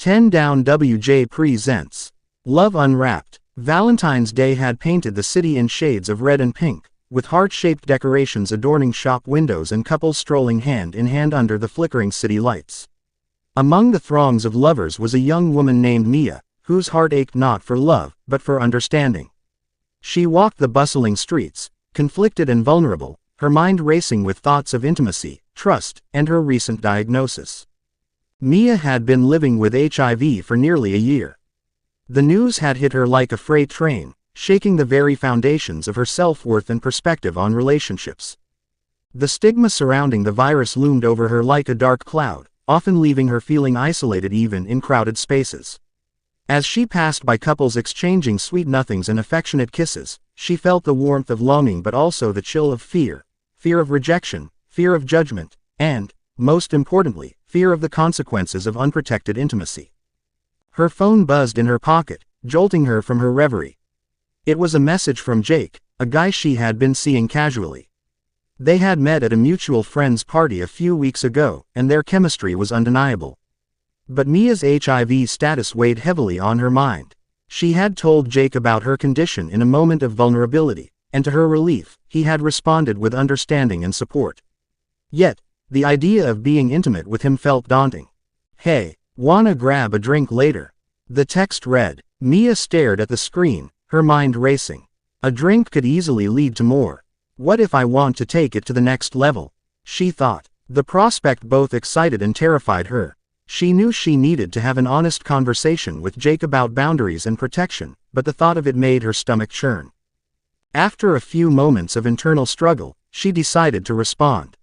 10 Down WJ presents Love Unwrapped. Valentine's Day had painted the city in shades of red and pink, with heart-shaped decorations adorning shop windows and couples strolling hand in hand under the flickering city lights. Among the throngs of lovers was a young woman named Mia, whose heart ached not for love, but for understanding. She walked the bustling streets, conflicted and vulnerable, her mind racing with thoughts of intimacy, trust, and her recent diagnosis. Mia had been living with HIV for nearly a year. The news had hit her like a freight train, shaking the very foundations of her self-worth and perspective on relationships. The stigma surrounding the virus loomed over her like a dark cloud, often leaving her feeling isolated even in crowded spaces. As she passed by couples exchanging sweet nothings and affectionate kisses, she felt the warmth of longing but also the chill of fear of rejection, fear of judgment, and, most importantly, fear of the consequences of unprotected intimacy. Her phone buzzed in her pocket, jolting her from her reverie. It was a message from Jake, a guy she had been seeing casually. They had met at a mutual friend's party a few weeks ago, and their chemistry was undeniable. But Mia's HIV status weighed heavily on her mind. She had told Jake about her condition in a moment of vulnerability, and to her relief, he had responded with understanding and support. Yet, the idea of being intimate with him felt daunting. "Hey, wanna grab a drink later?" The text read. Mia stared at the screen, her mind racing. A drink could easily lead to more. What if I want to take it to the next level? She thought. The prospect both excited and terrified her. She knew she needed to have an honest conversation with Jake about boundaries and protection, but the thought of it made her stomach churn. After a few moments of internal struggle, she decided to respond.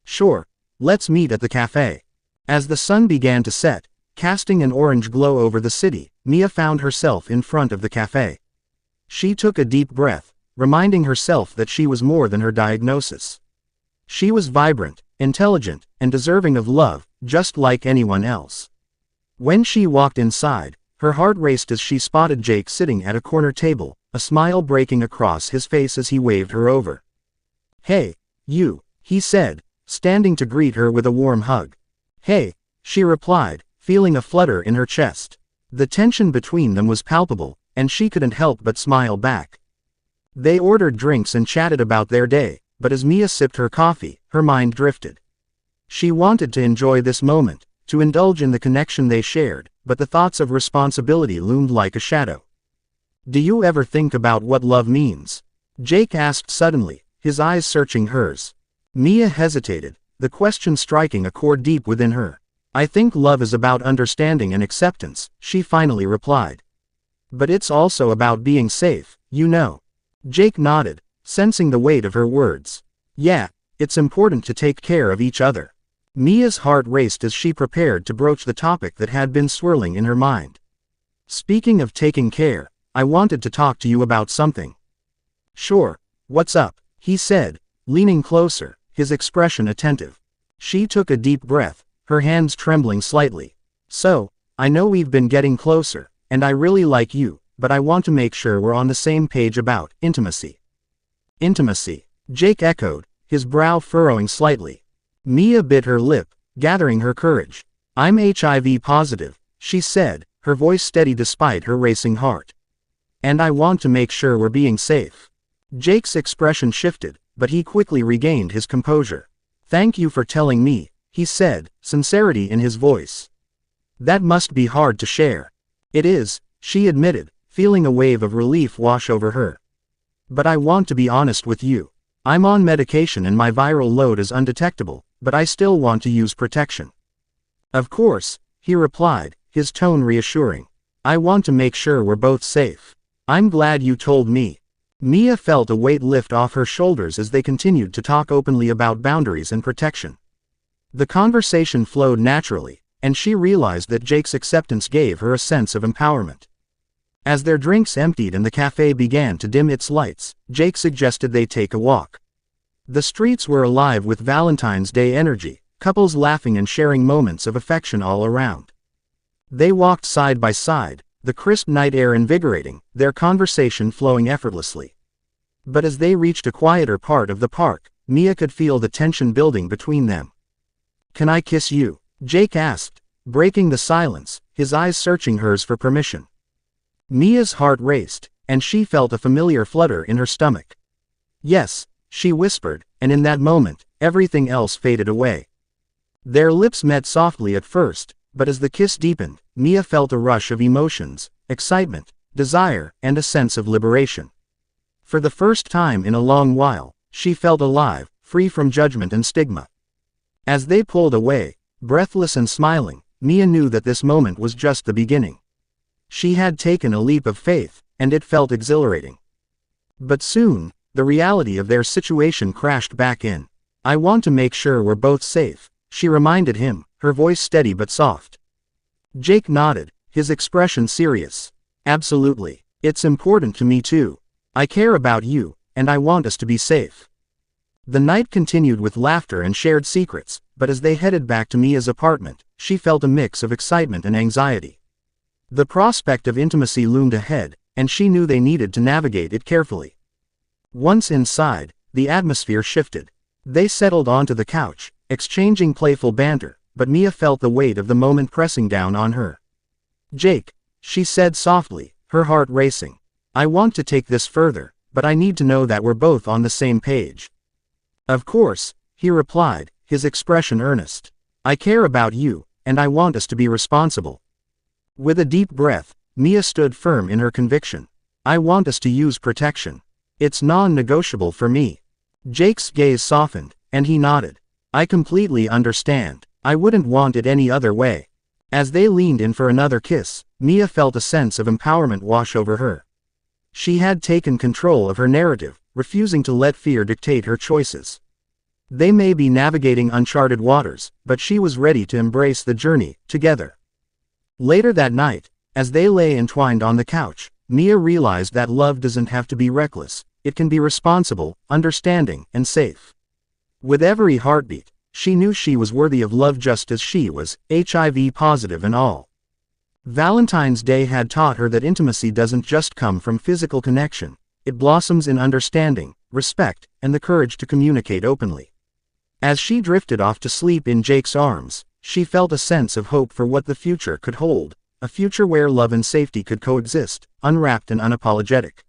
"Sure, let's meet at the cafe." As the sun began to set, casting an orange glow over the city, Mia found herself in front of the cafe. She took a deep breath, reminding herself that she was more than her diagnosis. She was vibrant, intelligent, and deserving of love, just like anyone else. When she walked inside, her heart raced as she spotted Jake sitting at a corner table, a smile breaking across his face as he waved her over. "Hey, you," he said, standing to greet her with a warm hug. "Hey," she replied, feeling a flutter in her chest. The tension between them was palpable, and she couldn't help but smile back. They ordered drinks and chatted about their day, but as Mia sipped her coffee, her mind drifted. She wanted to enjoy this moment, to indulge in the connection they shared, but the thoughts of responsibility loomed like a shadow. "Do you ever think about what love means?" Jake asked suddenly, his eyes searching hers. Mia hesitated, the question striking a chord deep within her. "I think love is about understanding and acceptance," she finally replied. "But it's also about being safe, you know." Jake nodded, sensing the weight of her words. "Yeah, it's important to take care of each other." Mia's heart raced as she prepared to broach the topic that had been swirling in her mind. "Speaking of taking care, I wanted to talk to you about something." "Sure, what's up?" he said, leaning closer, his expression attentive. She took a deep breath, her hands trembling slightly. "So, I know we've been getting closer, and I really like you, but I want to make sure we're on the same page about intimacy." "Intimacy?" Jake echoed, his brow furrowing slightly. Mia bit her lip, gathering her courage. "I'm HIV positive," she said, her voice steady despite her racing heart. "And I want to make sure we're being safe." Jake's expression shifted, but he quickly regained his composure. "Thank you for telling me," he said, sincerity in his voice. "That must be hard to share." "It is," she admitted, feeling a wave of relief wash over her. "But I want to be honest with you. I'm on medication and my viral load is undetectable, but I still want to use protection." "Of course," he replied, his tone reassuring. "I want to make sure we're both safe. I'm glad you told me." Mia felt a weight lift off her shoulders as they continued to talk openly about boundaries and protection. The conversation flowed naturally, and she realized that Jake's acceptance gave her a sense of empowerment. As their drinks emptied and the cafe began to dim its lights, Jake suggested they take a walk. The streets were alive with Valentine's Day energy, couples laughing and sharing moments of affection all around. They walked side by side, the crisp night air invigorating, their conversation flowing effortlessly. But as they reached a quieter part of the park, Mia could feel the tension building between them. "Can I kiss you?" Jake asked, breaking the silence, his eyes searching hers for permission. Mia's heart raced, and she felt a familiar flutter in her stomach. "Yes," she whispered, and in that moment, everything else faded away. Their lips met softly at first, but as the kiss deepened, Mia felt a rush of emotions, excitement, desire, and a sense of liberation. For the first time in a long while, she felt alive, free from judgment and stigma. As they pulled away, breathless and smiling, Mia knew that this moment was just the beginning. She had taken a leap of faith, and it felt exhilarating. But soon, the reality of their situation crashed back in. "I want to make sure we're both safe," she reminded him, her voice steady but soft. Jake nodded, his expression serious. "Absolutely. It's important to me too. I care about you, and I want us to be safe." The night continued with laughter and shared secrets, but as they headed back to Mia's apartment, she felt a mix of excitement and anxiety. The prospect of intimacy loomed ahead, and she knew they needed to navigate it carefully. Once inside, the atmosphere shifted. They settled onto the couch, exchanging playful banter, but Mia felt the weight of the moment pressing down on her. "Jake," she said softly, her heart racing. "I want to take this further, but I need to know that we're both on the same page." "Of course," he replied, his expression earnest. "I care about you, and I want us to be responsible." With a deep breath, Mia stood firm in her conviction. "I want us to use protection. It's non-negotiable for me." Jake's gaze softened, and he nodded. "I completely understand. I wouldn't want it any other way." As they leaned in for another kiss, Mia felt a sense of empowerment wash over her. She had taken control of her narrative, refusing to let fear dictate her choices. They may be navigating uncharted waters, but she was ready to embrace the journey, together. Later that night, as they lay entwined on the couch, Mia realized that love doesn't have to be reckless, it can be responsible, understanding, and safe. With every heartbeat, she knew she was worthy of love just as she was, HIV positive and all. Valentine's Day had taught her that intimacy doesn't just come from physical connection, it blossoms in understanding, respect, and the courage to communicate openly. As she drifted off to sleep in Jake's arms, she felt a sense of hope for what the future could hold, a future where love and safety could coexist, unwrapped and unapologetic.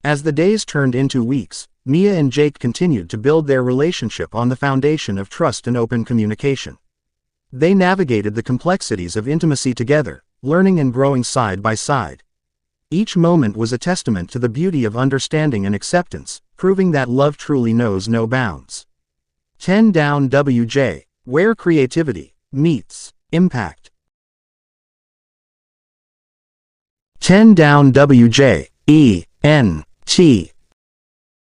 As the days turned into weeks, Mia and Jake continued to build their relationship on the foundation of trust and open communication. They navigated the complexities of intimacy together, learning and growing side by side. Each moment was a testament to the beauty of understanding and acceptance, proving that love truly knows no bounds. 10 Down WJ, where creativity meets impact. 10 Down WJ, ENT